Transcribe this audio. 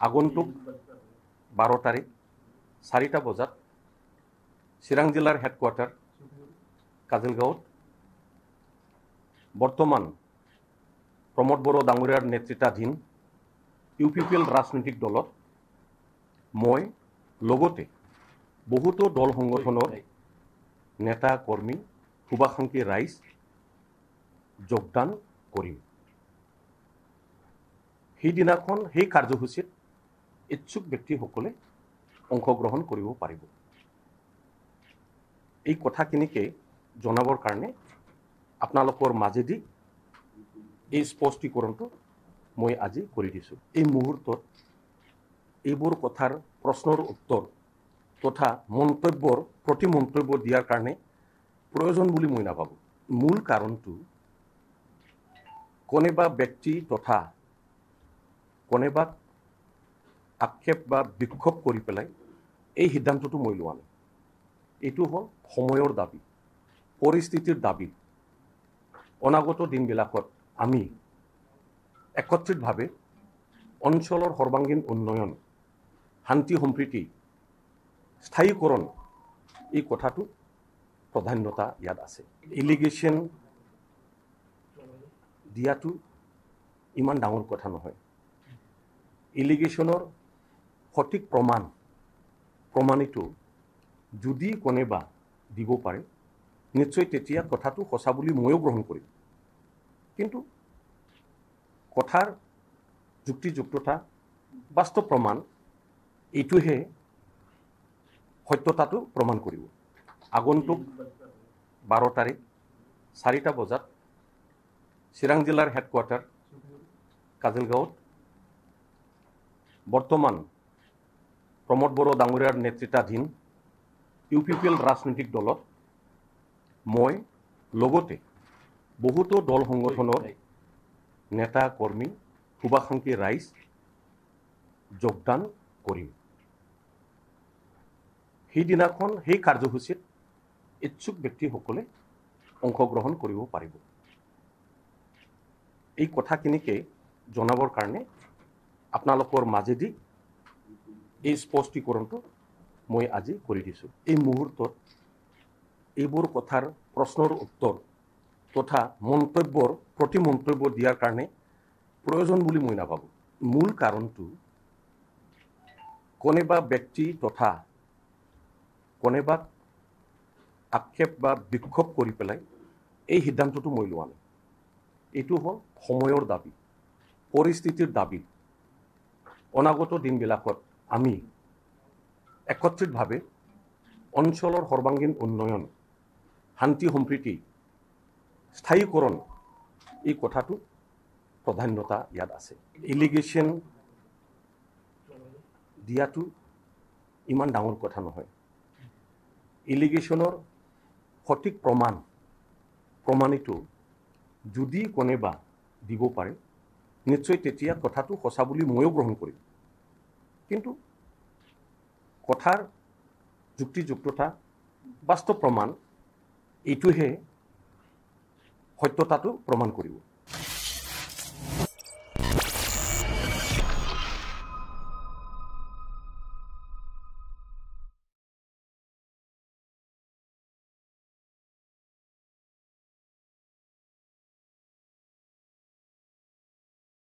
আগন্তুক 12 তাৰিখ 4টা বজাত চিৰাং জিলাৰ হেডকোৱাৰ্টাৰ কাজলগাঁৱত বৰ্তমান প্ৰমোদ বড়ো ডাঙৰীয়াৰ নেতৃত্বাধীন UPPL ৰাজনৈতিক দলত মই লগতে বহুতো দল সংগঠনৰ নেতা কৰ্মী শুভাকাংক্ষী ৰাইজ যোগদান কৰিম। সেইদিনাখন সেই কাৰ্যসূচীত ইচ্ছুক ব্যক্তিসকলে অংশগ্ৰহণ কৰিব পাৰিব। এই কথাখিনিকে জনাবৰ কাৰণে আপোনালোকৰ মাজেদি এই স্পষ্টীকৰণটো মই আজি কৰি দিছোঁ। এই মুহূৰ্তত এইবোৰ কথাৰ প্ৰশ্নৰ উত্তৰ তথা মন্তব্যৰ প্ৰতি মন্তব্য দিয়াৰ কাৰণে প্ৰয়োজন বুলি মই নাভাবোঁ। মূল কাৰণটো কোনোবা ব্যক্তি তথা কোনোবাক আক্ষেপ বা বিক্ষোভ কৰি পেলাই এই সিদ্ধান্তটো মই লোৱা নাই। এইটো হ'ল সময়ৰ দাবী, পৰিস্থিতিৰ দাবী। অনাগত দিনবিলাকত আমি একত্ৰিতভাৱে অঞ্চলৰ সৰ্বাংগীন উন্নয়ন, শান্তি সম্প্ৰীতি, স্থায়ীকৰণ এই কথাটো প্ৰাধান্যতা ইয়াত আছে। এলিগেশ্যন দিয়াটো ইমান ডাঙৰ কথা নহয়। এলিগেশ্যনৰ সঠিক প্ৰমাণিত যদি কোনোবা দিব পাৰে নিশ্চয় তেতিয়া কথাটো সঁচা বুলি ময়ো গ্ৰহণ কৰিম। কিন্তু কথাৰ যুক্তিযুক্ততা, বাস্তৱ প্ৰমাণ এইটোহে সত্যতাটো প্ৰমাণ কৰিব। আগন্তুক 12 তাৰিখ 4টা বজাত চিৰাং জিলাৰ হেডকোৱাৰ্টাৰ কাজলগাঁৱত বৰ্তমান প্ৰমোদ বড়ো ডাঙৰীয়াৰ নেতৃত্বাধীন UPPL ৰাজনৈতিক দলত মই লগতে বহুতো দল সংগঠনৰ নেতা কৰ্মী শুভাকাংক্ষী ৰাইজ যোগদান কৰিম। সেইদিনাখন সেই কাৰ্যসূচীত ইচ্ছুক ব্যক্তিসকলে অংশগ্ৰহণ কৰিব পাৰিব। এই কথাখিনিকে জনাবৰ কাৰণে আপোনালোকৰ মাজেদি এই স্পষ্টীকৰণটো মই আজি কৰি দিছোঁ। এই মুহূৰ্তত এইবোৰ কথাৰ প্ৰশ্নৰ উত্তৰ তথা মন্তব্যৰ প্ৰতি মন্তব্য দিয়াৰ কাৰণে প্ৰয়োজন বুলি মই নাভাবোঁ। মূল কাৰণটো কোনোবা ব্যক্তি তথা কোনোবাক আক্ষেপ বা বিক্ষোভ কৰি পেলাই এই সিদ্ধান্তটো মই লোৱা নাই। এইটো হ'ল সময়ৰ দাবী, পৰিস্থিতিৰ দাবী। অনাগত দিনবিলাকত আমি একত্ৰিতভাৱে অঞ্চলৰ সৰ্বাংগীন উন্নয়ন, শান্তি সম্প্ৰীতি, স্থায়ীকৰণ এই কথাটো প্ৰাধান্যতা ইয়াত আছে। এলিগেশ্যন দিয়াটো ইমান ডাঙৰ কথা নহয়। এলিগেশ্যনৰ সঠিক প্ৰমাণিত যদি কোনোবা দিব পাৰে নিশ্চয় তেতিয়া কথাটো সঁচা বুলি ময়ো গ্ৰহণ কৰিম। কিন্তু কথাৰ যুক্তিযুক্ততা, বাস্তৱ প্ৰমাণ এইটোহে সত্যতাটো প্ৰমাণ কৰিব।